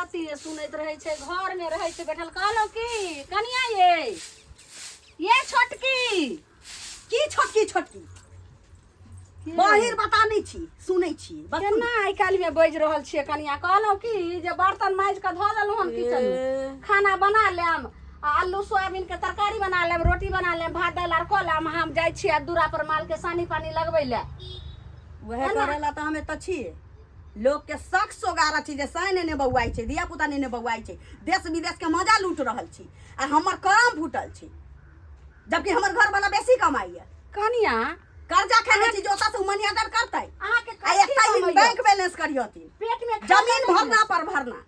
पति सुनैत रहे छे घर में रहे छे बैठल कहलो की कनिया ये छोटकी की छोटकी छोटकी बाहिर बता नहीं छी सुनै छी केना आइ काल्हि में बज रहल छिए कनिया कहलो की जे बर्तन माज के धो देलहुं हम किचन में खाना बना लेम आलू सोयाबीन के तरकारी बना लेम रोटी बना लेम भात दाल आर क लेम हम जाय छी दूरा पर माल के सानी पानी लगबै ले वह करेला त हमें त छी लोग के शक सोगारा छी जे साइन ने बौआई छै दिया पुता ने बौआई छै देश विदेश के मजा लूट रहल छी आ हमर काम फूटल छी जबकि हमर घर वाला बेसी कमाई है कनिया कर्जा खेने छी जोता से मनी अदर करतै अहाँ के आ एकटा बैंक बैलेंस करियती पेट में जमीन भरना पर भरना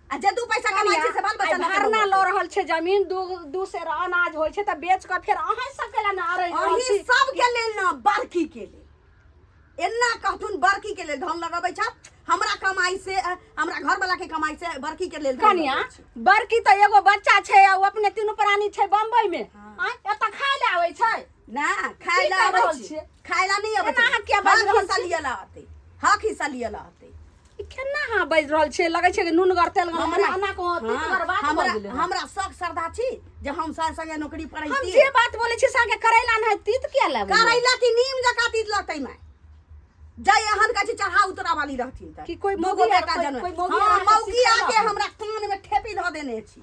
आ जे दू पैसा कमाई छै से बाल बच्चा भरना ल रहल छै जमीन दू सेर अनाज होय छै त बेच के फिर अहाँ सब के ना आरै अही सब के लेल ना बरकी के लेल एना कहथुन बरकी के लेल धन लगाबै छ हमरा कमाई से हमरा घर वाला के कमाई से बरकी के लेल कनिया बरकी त एगो बच्चा छै आ अपने तीनों प्राणी छै बम्बई में एत खाय ले आबै छै ना खाय ले आबै छै खाय ले नहीं आबै एना के बाज रहल छै लियला आते हक हिस्सा लियला आते केना हां बाज रहल छै लगै छै कि नूनगर तेलगर हमरा अना को तीतगर बात बोल गेलै हमरा शौक श्रद्धा छी जे हम संगे नौकरी पढ़ै छी हम जे बात बोलै छी संगे करैला न तीत के लेबै करैला की नीम जका तीत लगतै मैं जय एहन का चढ़ा उतरा वाली रहथिन त कि कोई मौगी बेटा जन हां मौगी आके हमरा कान में ठेपी ध देने छी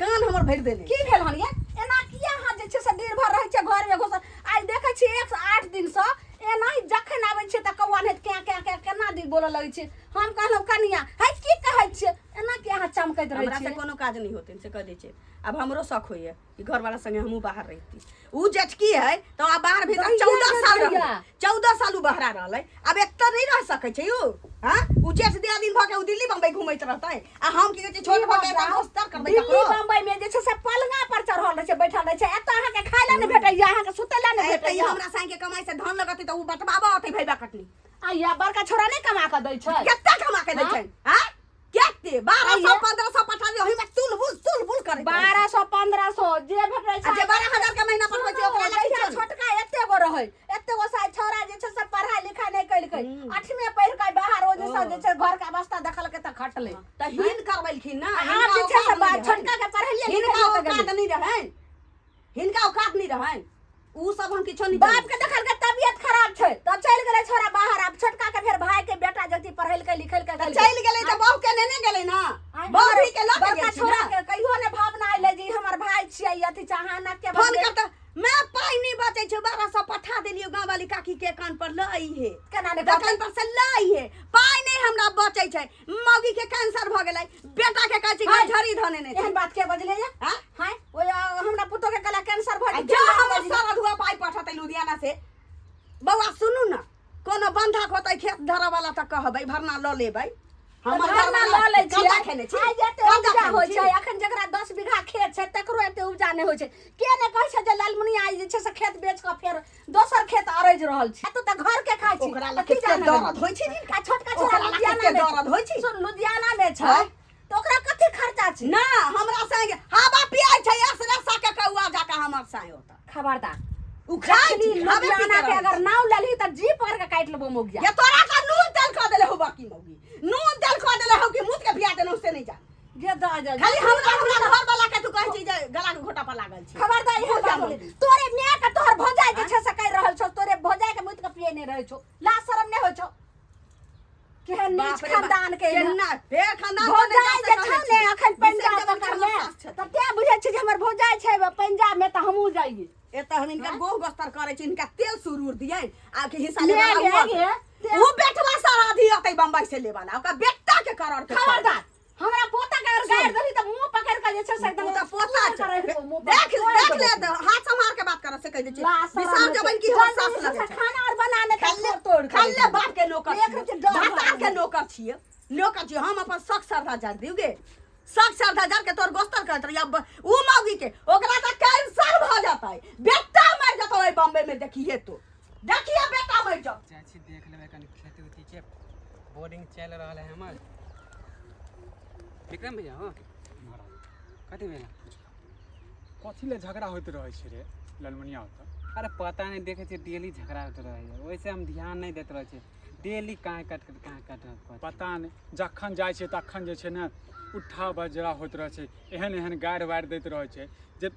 कान हमर भरि देने की भेल हन ये एना किया हां जे छै से दिन भर रहै छै घर में घुसल आज देखै छी 108 दिन से एना ही जखन आबै छै त कौआ ने क्या केना दिन बोलऽ लगै छै हम कहलौ कनिया है की कहै छै एना के अहाँ चमकैत रहै हमरा छै से कोनो काज नहीं होते से कह दै छै अब हमरो शौक होइए कि घर वाला संगे हमहू बाहर रहती उ जेठकी है तो अब बाहर भीतर 14 साल रह 14 साल बहरा रहलै अब एक तो नहीं रह सकै छै यौ हां उ जेठ दिया दिन भ के उ दिल्ली बम्बई घुमैत रहतै आ हम की कहै छै छोट भ के दोस्तर करबै दिल्ली बम्बई में जे छै से पलंगा पर चढ़ल रहै छै बैठल रहै छै एत अहाँ के खाय ले नहीं भेटैया अहाँ के सुतै ले नहीं भेटैया हमरा संगे कमाई से धन लगतै त उ बटबाबा होतै भैबा कटनी आइया बड़का छोरा नहीं कमा के दै छै केत्ता कमा के दै छै हां केत्ते 1200 1500 पठा दियो ओहि में तुलबुल करे 1200 1500 जे भेटै छै जे 12000 के महीना पठबै छै ओकरा लगे छोटका एते गो रहै एते गो साइ छोरा जे छै से पढ़ाई लिखाई नहीं कइलकै 8वीं पढ़ के बाहर ओ जे छै घर के अवस्था देखल के त खटले त हिन करबैलखिन ना अहाँ जे छै से छोटका के पढ़लिए हिनका औकात नहीं रहै हिनका औकात नहीं रहै उ सब हम किछो नहीं बाप के देखल के तबियत खराब छै त चल गेलै छोरा बाहर अब छोटका के फिर भाई के बेटा जति पढ़ैलकै लिखैलकै चल गेलै त बहु के नेने गेलै ना बहु भी के लग बड़का छोरा के कहियो ने भावना आइले जे हमर भाई छियै अथि चाहाना के फोन करता मैं पाई नहीं बचे छै 1200 पठा देलियो गांव वाली काकी के कान पर लई है केना ने दुकान पर से लई है पाई नहीं हमरा बचे छै मौगी के कैंसर भ गेलै बेटा के कहै छै झड़ी धने ने एहन बात के बजले या हां ओय हमरा पुतो के कला कैंसर भ गेलै जो हमर सारा धुआ पाई पठतै लुधियाना से बौआ सुनू ना कोनो बंधक होतै खेत धरा वाला त कहबै भरना ल लेबै हमर भरना ल लै छी कर्जा खेने छी आइ जते उपजा होय छै अखन जकरा 10 बीघा खेत छै तकरो एते उपजा नै होय छै के ने कहै छै जे लालमुनि आई जे छै से खेत बेच के फेर दोसर खेत अरैज रहल छै तू त घर के खाय छी ओकरा लगे दरद होय छै आ छोटका छोरा लुधियाना में दरद होय छै सुन लुधियाना में छै तो ओकरा कते खर्चा छै ना हमरा संगे हवा पियाय छै रसा के कौआ जाका हमर साय होता खबरदार उ खाई लुधियाना के अगर नाव लेली त जी पकड़ के काट लेबो मोगिया ये तोरा का नून तेल खा देले हो बाकी मौगी नून तेल खा देले हो कि मुत के पिया देने उससे नहीं जा जे द खाली हमरा घर वाला के तू कहै छी जे गला के घोटा पर लागल छै खबरदार इहो जा बोले तोरे ने के तोहर भौजाई जे छै से कह रहल छौ तोरे भौजाई के मुत के पिए नहीं रहै छौ ला शरम नहीं होय छौ केहन नीच खानदान के केना ते खानदान भौजाई जे छै ने अखन पंजाब में त ते बुझै छै जे हमर भौजाई छै पंजाब में त हमहू जाइए एता हम इनका गोह गस्तर करे छी इनका तेल सुरूर दियै आ के हिस्सा ले वो बेटवा सारा दी अतै बम्बई से लेवाला ओका बेटा के करार के खबरदार हमरा पोता के अगर गाड़ दही त मुंह पकड़ के जे छै से एकदम त पोता देख ले हाथ संभाल के बात कर से कह दे छी विशाल जबन की हर सास लगे खाना और बनाने तक तोड़ खाल ले बाप के नौकर भाता के नौकर छिए नौकर छी हम अपन शक श्रद्धा जार दिउगे शक श्रद्धा जार के तोर गोस्तर करत रही अब उ मौगी के ओकरा त कैंसर भ जाता है बेटा मर जाता है बॉम्बे में देखिए तो देखिए बेटा मर जा चाची देख लेबे कनी खेती उती के बोर्डिंग चल रहल है हमर विक्रम भैया हो कथी भेल कथी ले झगड़ा होइत रहै छै रे ललमुनिया होता अरे पता नहीं देखे छी डेली झगड़ा होते रहे है वैसे हम ध्यान नहीं देते रहे छी डेली कहाँ काट पता नहीं जखन जाइ छै तखन जे छै ने उठा बजरा होइत रहै छै एहन एहन गारि वारि दैत रहै छै जे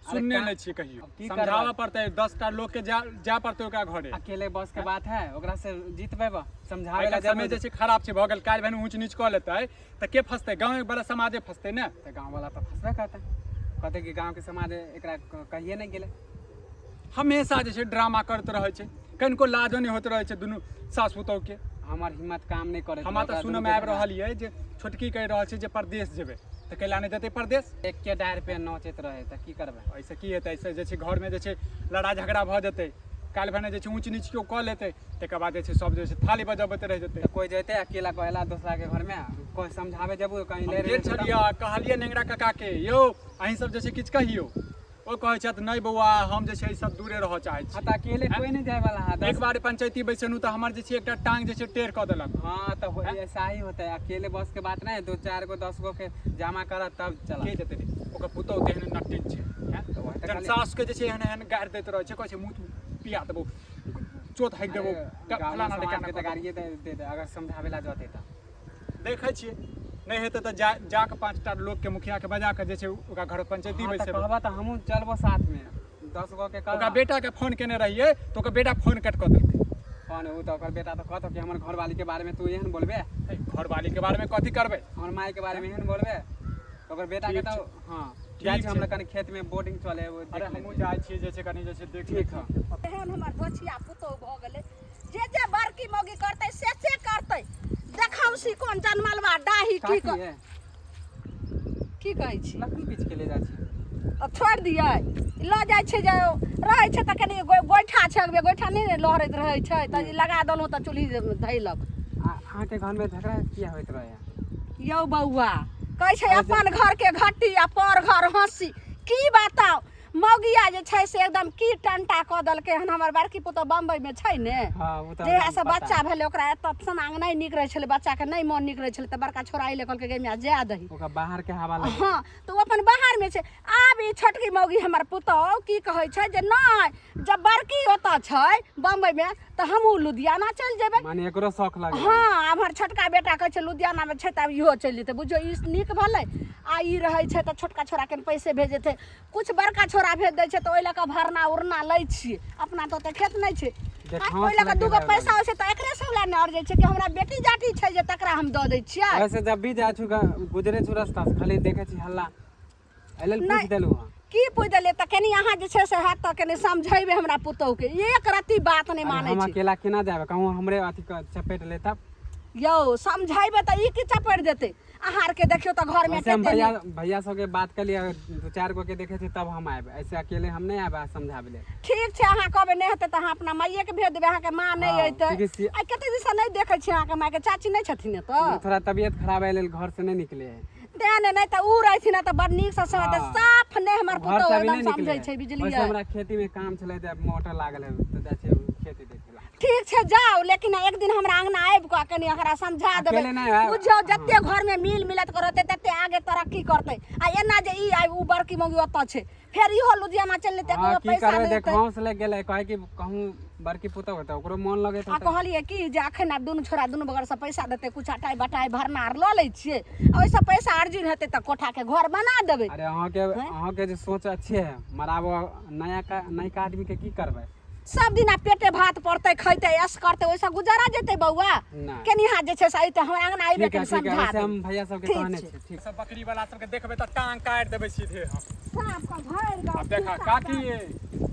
सुनने नहीं छियै कहियो अब की समझावा करबै? पड़तै 10टा लोग के जा पड़तै ओकरा घरे अकेले बस के बात है ओकरा से जीतबै बा समझावे ला आइका समय जे छै खराब छै भऽ गेल काल्हि भने ऊँच नीच कऽ लेतै तऽ के फंसतै गाँव बड़ा समाजे फंसतै ने तो गाँव वाला तो फंसबे करता कहते कि गाँव के समाज एकरा कहिए नहीं गेले हमेशा जे छै ड्रामा करैत रहै छै कनिको लाजो नहि होइत रहै छै दुनू सास पुतौह के हमार हिम्मत काम नहीं करे हमरा तऽ सुनैमे आबि रहल ये जे छोटकी कहि रहल छै जे परदेश जेबै तऽ कैला नहि जेतै परदेश एक के डायर पे नोचैत रहे तो की करबै ऐसे की हेतै ऐसे जे छै घरमे जे छै लड़ाइ झगड़ा भऽ जेतै काल्हि भने जे छै ऊँच नीच केओ कऽ लेतै तकर बाद जे छै सब जे छै थाली बजबैत रहि जेतै तो कोई जैते अकेला कहला दूसरा के घर में कोई समझावे जबू कहीं ले गेल छलियै कहलियै नेंगरा काका के यौ अहीं सब जे छै किछु कहियौ ओ कहै छथि नहि बौआ हम जे छै ई सब दूरे रहऽ चाहै छी हाँ तो अकेले कोई नहीं जाए वाला है एक बार पंचायती बैसनु तऽ हमर जे छै एकटा टांग जे छै टेढ़ कऽ देलक हाँ तो ऐसा ही होता है अकेले बस के बात नहीं 2-4 गो 10 गो के जमा कर तब चला के जेतै रे ओकर पुतौह तेहन नटिन छै तो वही तो जन कहलियै। सास के जे छै एहन एहन गारि दैत रहै छै कहै छै मुँह पिया देबौ चोट हाकि देबौ फलाना गाँव ढेकाना गाड़िए दे दे अगर समझावे ला जाते तो देखै छियै नहीं हेतै तऽ जाके 5टा लोग के मुखिया के बजा के जे छै ओकरा घर पंचायती हाँ तो बैसेबै कहबा तो हमहू चलबो साथ में 10 गो के ओकरा कहबा बेटा के फोन केने रहियै तऽ ओकर बेटा फोन कट कऽ देलकै कौन उ तो ओकर बेटा तो कहतो कि हमर घरवाली के बारे में तू एहन बोलबे घरवाली के बारे में कथी करबै हमर माई के बारे में एहन बोलबे ओकर बेटा के ठीक तो हाँ ठीक जाइ छै छै। हमरा कनी खेत में बोर्डिंग चले वो अरे देख हमहूँ लेते। जाइ छियै जे छै कनी जे छै देख ठीक है एहन हमर दोछिया पुतौह भऽ गेलै जे बड़की मौगी करतै से करतै देखौसी कोन जनमलवा डाही की काकी है की कहै छी लकड़ी बीच के ले जाइ छी अब छोड़ि दियै लऽ जाइ छै जे रहै छै तऽ कनि गोइठा छै गोइठा नहि लहरैत रहै छै तऽ ई लगा देलहुँ तऽ चूल्ही धैलक अहाँ के घर में झगड़ा किया होइत रहे यौ बौआ कहै छै अपन घर के घट्टी आ पर घर हँसी की बताउ मौगिया जे छै से एकदम की टंटा कऽ देलकै हन हमर बड़की पुतौह बम्बई में छै ने हाँ वो तो जहिया से हमरा बच्चा भेलै ओकरा एतऽ समांग नहि नीक रहै छलै बच्चा के नहि मोन नीक रहै छलै तऽ बड़का छोरा अइले कहलकै गै माय जाए दही ओकर बाहर के हवा लगे हाँ तो ओ अपन बाहर में छै आब ई छोटकी मौगी हमर पुतौह की कहै छै जे नहि जब बड़की ओतऽ छै बम्बई में तऽ हमहूँ लुधियाना चलि जेबै माने एकरो शौक लगे हाँ हमर छोटका बेटा कहै छै लुधियाना में छै तऽ आब इहो चलि जेतै बुझियौ ई नीक भेलै आ ई रहै छै तऽ छोटका छोरा के पैसे भेजेतै कुछ बड़का छोरा भेज दै छै तऽ ओहि लऽ कऽ भरना उरना लै छियै अपना तऽ ओते खेत नहि छै देखाओ ओहि लऽ कऽ से दूगो लगे पैसा होइ छै तऽ एकरे सब लए ने अर्जै छै कि हमरा बेटी जाति छै जे तकरा हम दऽ दै छियै वैसे जब भी जाइ छु गुजरे छु रास्ता से खाली देखे छी हल्ला एले पूछ नहीं। देलु हां की पूछ देलियै तऽ कनि अहाँ जे छै से हैत तऽ कनि समझेबै हमरा पुतौह के एक रत्ती बात नहीं मानै हम छै अकेला केना जाबे कहूँ हमरे अथी चपेट ले तब यौ समझेबै तऽ ई की चपड़ देतै अहाँ के देखियौ तऽ घर में वैसे हम कते भैया सब के बात कर लिया 2-4 गो के देखे थे तब हम आए ऐसे अकेले हम नहीं आबे समझाबे ले ठीक छै अहाँ कहबै नहि हेतै तऽ अहाँ अपना माइये के भेज देबै अहाँ के माँ नहीं हाँ, अइतै ठीक है, सी- आइ कते दिन से नहीं देखै छी अहाँ के माँ के चाची नहीं छथिन तऽ थोड़ा तबीयत खराब है लेल घर से नहीं निकले है तेने नहीं तऽ उ रहथिन तऽ बड़ नीक से समय हाँ। साफ नहीं हमर घर पुतौह से अभी एकदम नहीं निकले समझै है। छै वैसे बुझलियै हमरा खेती में काम चले थे मोटर लागल है तो जाय छै खेती देखेला ठीक छै जाओ लेकिन एक दिन हमरा अंगना आबि कऽ कनि एकरा समझा देबै अकेले नहीं आयब। बुझियौ जते घर में मिल मिलत करते तते आगे तरक्की करतै आ एना जे ई आइ उ बड़की मौगी ओतऽ छै फेर इहो लुधियाना चलि जेतै हाँ, एगो की पैसा करबे देतै देखाओ से लग गेले कहे कि कहूँ बड़की पुतौह होता ओकरो मन लगे आ कहलियै कि जे अखन आब दुनू छोरा दुनू बगल से पैसा देतै कुछ अटाई बटाई भरना आर लऽ लै छियै आ ओइसे पैसा अर्जिन हेतै तऽ कोठा के घर बना देबै अरे अहाँ के जो सोच अच्छे है मराबो नया आदमी के की करबे सब दिन पेटे भात पड़तै खैतै ऐस करतै ओइसे गुजारा जेतै बौआ नहीं। कनि हाथ जे छै से अइतै हमरा अंगना आइबे ठीक है के ठीक है समझा वैसे देबै हम भैया सबके ठीक कहने छै। छी ठीक सब बकरी वाला सबके देखबै तऽ टांग काटि देबै सीधे हम साफ कऽ भरि गाँव अब देखा खिस्सा काकी कऽ। ये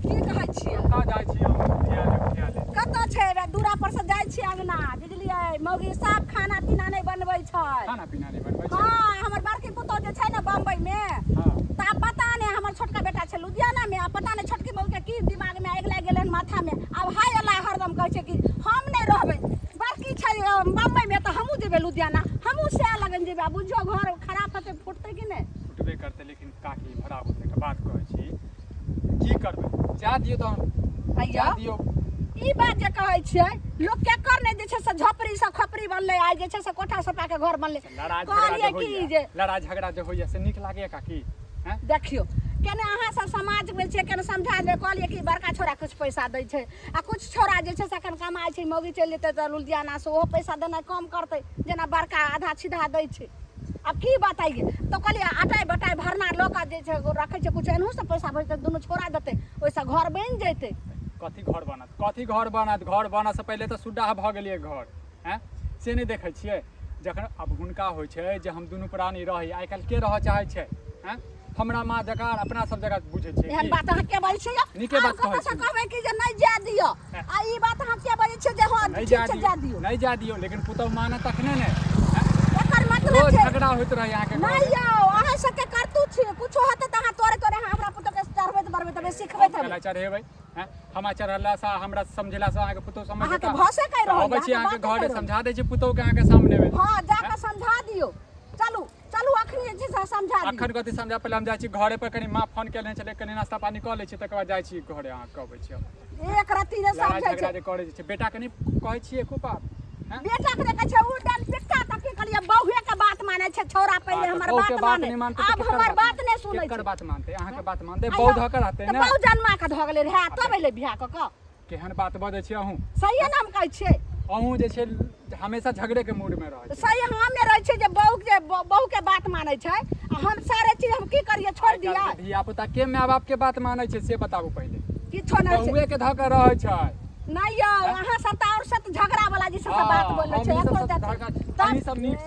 की कहै छियै कतऽ जाइ छी हम उठिया ले कतऽ छै रे दूरा पर से जाइ छी अंगना बुझलियै मौगी साफ खाना पीना नहीं बनबै छै खाना पीना नहीं बनबै छी हाँ हमर बड़की पुतौह जे छै ने बम्बई में हाँ तऽ आब पता नहीं हमर छोटका बेटा छै लुधियाना में आब पता नहीं छोटकी मौगी के की दिमाग में आगि लागि गेलै माथा में आब हाय अल्लाह हरदम कहै छै कि हम नहीं रहबै बड़की छै बम्बई में तऽ हमहूँ जेबै लुधियाना हमहूँ सएह लगन जेबै आब बुझियौ घर खराब हेतै फुटतै कि नहीं फुटबे करतै लेकिन काकी खराब होतै के बात कहै छी की करबै जा दियौ तहन हैया जा दियौ ई बात जे कहै छियै लोग केकर ने जे छै से झोपड़ी से खोपड़ी बनले आइ जे छै से कोठा सपा के घर बनले लड़ाई कहलियै झगड़ा कि जे जे लड़ाई झगड़ा जे होइया से नीक लागैया काकी हैं देखियो केने अहाँ सब समाज में छै केने समझा दे कहलिए कि बड़का छोरा कुछ पैसा दै छै आ कुछ छोरा जे छै से अखन कमाइ छै मौगी चलि जेतै तऽ लुधियाना से ओहो पैसा देनाइ कम करतै जेना बड़का आधा सीधा दै छै अब की बताइए तो कहलिए आटाई बटाई भरना लोग जे छै रखै छै कुछ एनहु से पैसा भेजतै दुनू छोरा देतै ओइसा घर बनि जैतै कथी घर बनत घर बनऽ से पहिले तऽ सुड्डा भऽ गेलियै घर हैं से नहि देखै छियै जखन अब हुनका होइ छै जे हम दुनू प्राणी रही आइ काल्हि के रहऽ चाहै छै हैं हमरा माँ जकाँ अपना सब जगह बुझै छै एहन बात अहाँ के बाजै छियै नीके बात कहै छी कहबै कि जे नहीं जा दियो आ ई बात अहाँ के बाजै छियै जे हां नहीं जा दियो लेकिन पुतौ माने तखने ने एकर मतलब रोज छै झगड़ा होइत रहे यहाँ के नहीं यौ अहाँ सबके करतू छी कुछो होतै त अहाँ तोरे हमरा पुतो के चढ़बै त बरबै त सिखबै त कला चढ़ेबै हैं हम चढ़ला सा हमरा समझला सा अहाँ के पुतौ समझ अहाँ के भाषे कहि रहल अबै छी अहाँ के घरे समझा दै छी पुतौ के अहाँ के सामने में हां जाके समझा दियो चलू चलू अखनी जे छै समझा दियो अखन कथी समझा पहिले हम जाइ छी घरे पर कनी माँ फोन केने छले कनी नाश्ता पानी क लै छी तकर बाद जाइ छी घरे अहाँ कहबै छी एक रत्ती ने लड़ाई समझै झगड़ा छै जे करे छै बेटा कनी कहै छियै खूब बात हैं बेटा के देखै छै उ डल पिट्टा तक के कहलिए बहुए के बात मानै छै छोरा पहिले हमर बात माने अब हमर बात नहीं सुनै छै केकर बात मानते अहाँ के बात मानते बहुत धकर रहते त ना बहु जन्मा के ध गेलै रहे तब एले बियाह क केहन बात बजै छी अहूँ सही नाम कहै छै अहूँ जे छै हमेशा झगड़े के मूड में रहै छै सही हमे रहै छै जे बहू के बात मानै छै आ हम सारे चीज हम की करिए छोड़ दिया धिया पुता के माय बाप के बात मानै छै से बताबू पहिले किछो नहीं छै बहुए के धकर रहै छै नहीं यौ अहाँ सब त और सब झगड़ा वाला जी सब बात बोलै छै हमनी सब नीक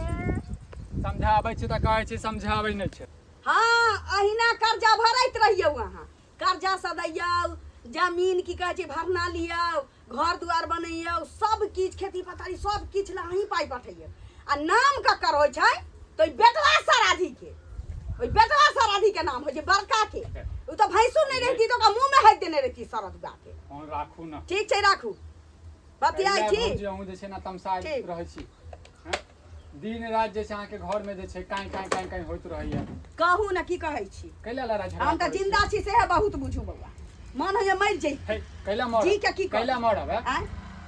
समझाबै छी त कहै छी समझाबै नहि छै हाँ अहिना कर्जा भरैत रहियौ अहाँ कर्जा सदैयौ जमीन की कहै छै भरना लियौ घर दुआर बनैयौ सब किछ खेती पथारी सब किछ ला अहीं पाइ पठैयौ आ नाम ककर होइ छै तो बेटवा सराधी के ओइ बेटवा सराधी के नाम होइ छै बड़का के उ तो भैंसू नहीं रहती तो का मुंह में हाथ देने रहती सरदुआ के हम राखू ना ठीक छै राखू बतियाइ छी जे अहूँ जे छै ना तमसाइ रहै छी हैं दिन रात जे छै अहाँ के घर में जे छै काई होइत रहैया कहू ना की कहै छी कैला लड़ा झगड़ा हम त जिंदा छी से बहुत बुझू बउआ मन होय मर जइते कैला मर जी के की कैला मरब हैं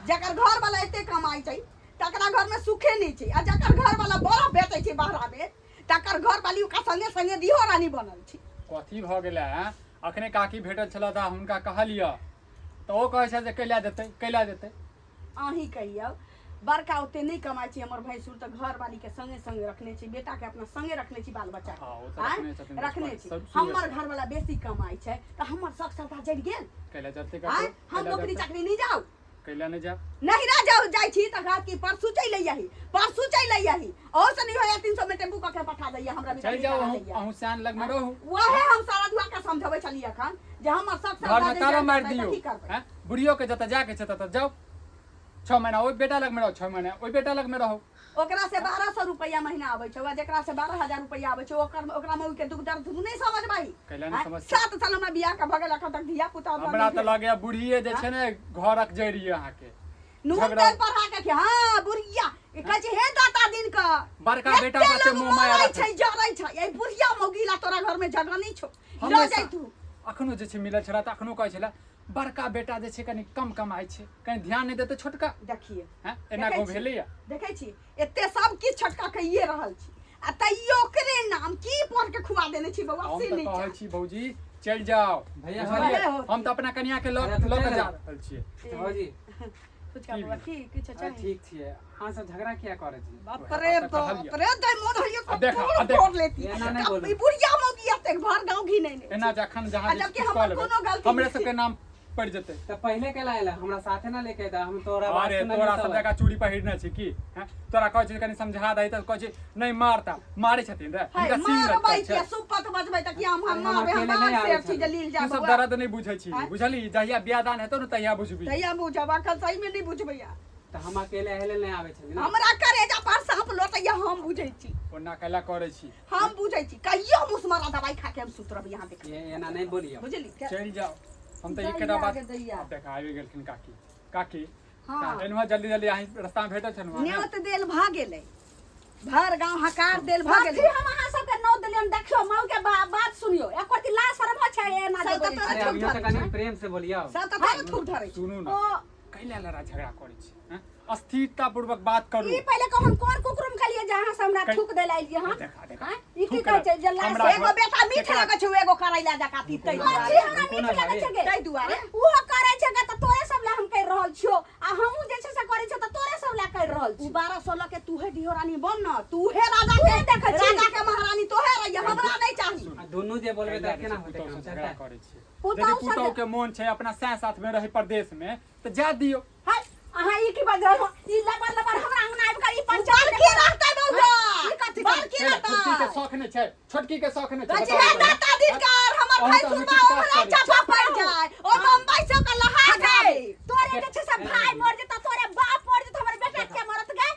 जकर घर वाला एते कमाई छै तकरा घर में सुखे नहीं छै आ जकर घर वाला बड़ा बेचै छै बाहरा में तकर घर वाली का संगे संगे दिहो रानी बनल छै कथी भ गेलै हैं अखने काकी भेटल छला त हुनका कहलिया त ओ कहै छै जे कैला देतै अहीं कहियौ बड़का ओते नहीं कमाई छै हमर भैंसुर त घर वाली के संगे संगे रखने छी बेटा के अपना संगे रखने छी बाल बच्चा के रखने छी हमर घर वाला बेसी कमाई छै त हमर शौक सरता जड़ गेल कैला जते हम नौकरी चाकरी नहीं जाऊ कैला नहीं जा नहीं रह जाऊ जाई छी त घाट की परसू चल आही और से नहीं होया 300 में टेम्पू के पठा दैया हमरा चल जाओ अहूँ शान लग में रहू वहे हम सारा दुआ के समझाबै छली अखन जे हमर शौक घर में ताला मार सरता दियो हैं बुढ़ियो के जता जाके छै तता जाओ 6 महीना ओइ बेटा लग में रहो 6 महीना ओइ बेटा लग में रहो ओकरा से 1200 रुपया महीना आबै छै जेकरा से 12000 रुपया आबै छै ओकरा में के दुख दर्द तू नहीं समझबाई कैला नहीं समझ 7 साल हमरा बियाह का भगल अखन तक धिया पुता हमरा त लगे बुढ़िए जे छै ने घरक जइरिए अहाँ के नून तेल पढ़ा के हां बुढ़िया ए कहै छै हे दाता दिन का बड़का बेटा बच्चे मुंह माया छै जरै छै ए बुढ़िया मौगीला तोरा घर में जगह नहीं छौ ल जाई तू अखनो जे छै मिलल छला त अखनो कहै छला बड़का बेटा जे छै कनी कम कमाई छै कनी ध्यान नहीं देते छोटका देखिए हैं एना गो भेलैया देखै छी एते सब की छोटका कहिए रहल छी आ तैयो ओकरे नाम की पढ़ के खुआ देने छी बउआ हम से त नहीं कहै छी भौजी चल जाओ भैया हम त अपना कन्या के लग जा रहल छियै भौजी कुछ का बउआ की कुछ चाहिए ठीक छियै अहाँ सब झगड़ा किया करे छी बाप रे दे मोर हइयो अब फोड़ लेती एना नहीं बोलू। ई बुढ़िया मौगी एते घर गांव घी नहीं एना जखन जहां आ जबकि कुछ हमर कह लेबै कोनो गलती हमरे नहीं सबके नाम पड़ जेतै त पहले केला आइला हमरा साथे ना लेके दा हम तोरा बात अरे सुनलियै तोरा तब। सब जगह चूड़ी पहिरने छी की हैं तोरा कहै छी कनी समझा दही त कहै छी नहीं मारता मारे छथिन रे है इनका सीन मार भाई लगता के है सुपत बजबै त कि हम अरे हम मारबै अकेले हम नहीं से आबै चीज छली। लील जा तू सब दर्द नहीं बुझै छी बुझली जहिया बियाह दान हेतौ न तहिया बुझबी तैया बुझबा कल सही में नहीं बुझबै त हम अकेले हेले नहीं आबै छली ना हमरा करेजा पर सांप लोटैया हम बुझै छी ओना कैला करै छी हम बुझै छी कहियो मुसमरा दवाई खा के हम सुत रहब यहाँ देख ये एना नहीं बोलियो बुझली चल जाओ हम त एकेटा बात देखा आबि गेलखिन काकी हां एनवा जल्दी जल्दी आही रास्ता में भेटल छन न्योत देल भ गेलै भर गांव हकार देल भ बाकी गेलै हम अहाँ सबके नौ दिलियन देखियो मौ के बात सुनियो एक रत्ती ला शर्म छै एना जे बोलै अरे छै। अभियो त कनी प्रेम से बोलियो सब त तोर थूक धरै सुनू ओ न कैला लड़ा झगड़ा करै छी हैं अस्थिरता पूर्वक बात करू ई पहले को हम कोन कुकुरम खलिए जहां से हमरा थूक देला आइलिए हां देखा दे हां ई की कहै छै जे लाश हमरा एगो बेटा मीठ लगै छै एगो करैला जका तीतै कथी हमरा मीठ लागै छै गे तै दुआरे उहो करै छै गे त तोरे सब ला हम कहि रहल छियो आ हमहू जे छै से करै छियो त तोरे सब ला कहि रहल छी 12-16 के तूहे डिहोरानी बन न तूहे राजा के देखै छी राजा के महारानी तोहे रहिए हमरा नहीं चाही दोनों जे बोलबे त केना होते पुतौह काम से झगड़ा चलता करै छियै पुतौह यदि पुतौह के मोन छै अपना साथ में रही परदेश में त जा दियो हाय अहाँ ई की बाज रहल हो ई लबर लबर हमरा अंगना आबि कर ई पंचायत की रहतै बौआ ई कथी बाल की छोटकी के रहतै शौक नहीं छै छोटकी के शौक नहीं छै गछि है दाता दिनकार हमर भाई सुबह हमरा चापा पड़ जाए ओ बम्बई से का लहा जाए तोरे जे छै से भाई मर जेता तोरे बाप मर जेता हमर बेटा के मरत गए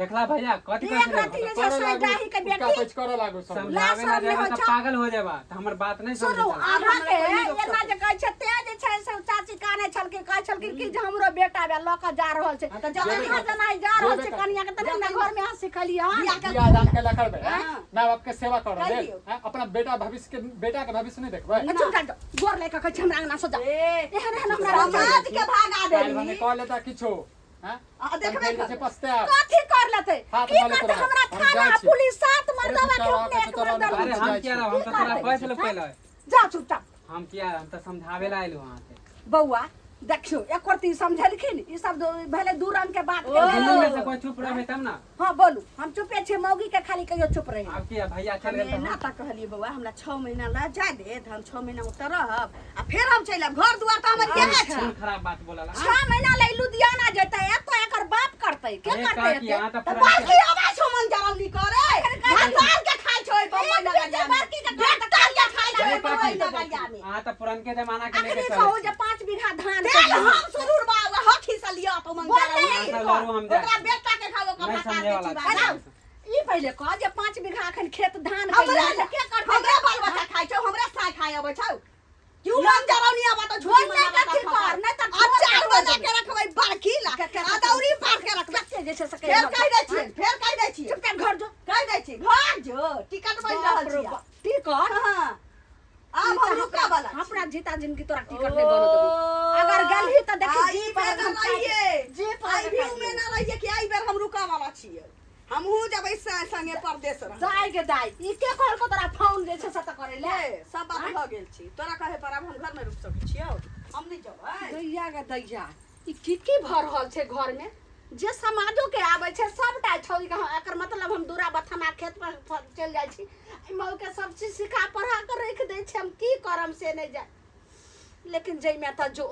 देखला भैया कथी एक रति जे छै से डाही के बेटी कुछ करे लागो सब समझावे ना देबा त पागल हो जाबा त हमर बात नहीं सुनो समझता अहाँ के एना जे कहै छै ते जे छै से चाची काने छलके कहै छलके कि जे हमरो बेटा बे ल के जा रहल छै त जहाँ जना जा रहल छै कनिया के तने ना घर में आ सिखलिए बियाह दान के लखर बे मां बाप के सेवा कर दे अपना बेटा के भविष्य नहीं देखबे चुप कर गोर लेके कहै छै हमरा अंगना से जा एहन एहन हमरा समाज के भागा काल भने देली कह लेता किछो हैं देखबे से पछताब कथी कर लेते हाथ की माले करते तोरा, हमरा हम थाना जाइ छी। पुलिस सात मर्दवा के तोरा अपने के एक तोरा मर्दवा अरे हम क्या हम तो तोरा कहै छलो पहले जा चुपचाप हम क्या हम तो समझावे ला आइलो वहां से बौआ देखियो एक रती समझलखिन ई सब भले दू रंग के बात दुनू में से कोई चुप रहे तब ना हां बोलू हम चुपे छे मौगी के खाली कहियो चुप रही अब क्या भैया चल हमें गए ना ता कहलिए बउआ हमरा 6 महीना ला जाय दे त हम 6 महीना उतर रहब आ फिर हम चलि आब घर दुआर त हमर केहे छै कौन खराब बात बोलला 6 महीना ले लुधियाना जेतै एतो एकर बाप करतै के अरे करतै का किया एते त त बाकी आवाज छमन जरौली करे भगवान के खाइ छै बम्बई लगा जा बाकी के बेटा के खाइ छै अरे बम्बई का लगा जा में हां त पुरान के जमाना के लेके अखनी चल कहू जे 5 बीघा धान तेल हम सुरूर बा हठी से लिया तो मन बोले हम जा ओकरा बेटा के खाओ का नहीं फटा समझे के वाला चिबा ई पहिले कह जे 5 बीघा अखन खेत धान हमरा के के करतै हमरा बाल बच्चा खाइ छै हमरा साय खाइ अबै छौ क्यों मन जरौनिया बा तो झूठी नहीं कथी कर नहीं त अब 4 बना के रखबै बाकी ला अदौरी पार के रखबै कते जे छै से फेर कहि दै छियै फेर कहि दै छियै चुपचाप घर जो कहि दै छियै घर जो टिकट बनि रहल छियै टिकट हां आब हम रुका वाला अपना जीता जिंदगी तोरा टिकट नहीं बनो देबो अगर गलही त देखी आई जी पे पर हम रहिए जी पर आई भी में ना रहिए कि आई बेर हम रुका वाला छियै हमहू जबै संगे परदेश रह जाय के दाई ई के कहल को तोरा फोन जे छै से त करे ले ले सब बात भ गेल छी तोरा कहे पर अब हम घर में रुक सकै छियौ हम नहीं जबै दैया गे दैया ई की भर रहल छै घर में जे समाजो के आबै छै सबटा छौरी के एकर मतलब हम दूरा बथना खेत पर चल जाइ छी मौ के सब चीज सिखा पढ़ा कर रख दै छै हम की करम से नहीं जाय लेकिन जई में त जो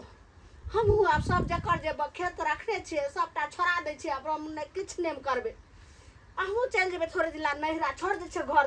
हमहू आब सब जकर जे खेत रखने छियै सबटा छोड़ा दै छियै अब हम किछ नेम करबै अहूँ चल जेबै थोड़े दिन ला नहिरा छोड़ दै छियै घर दुआर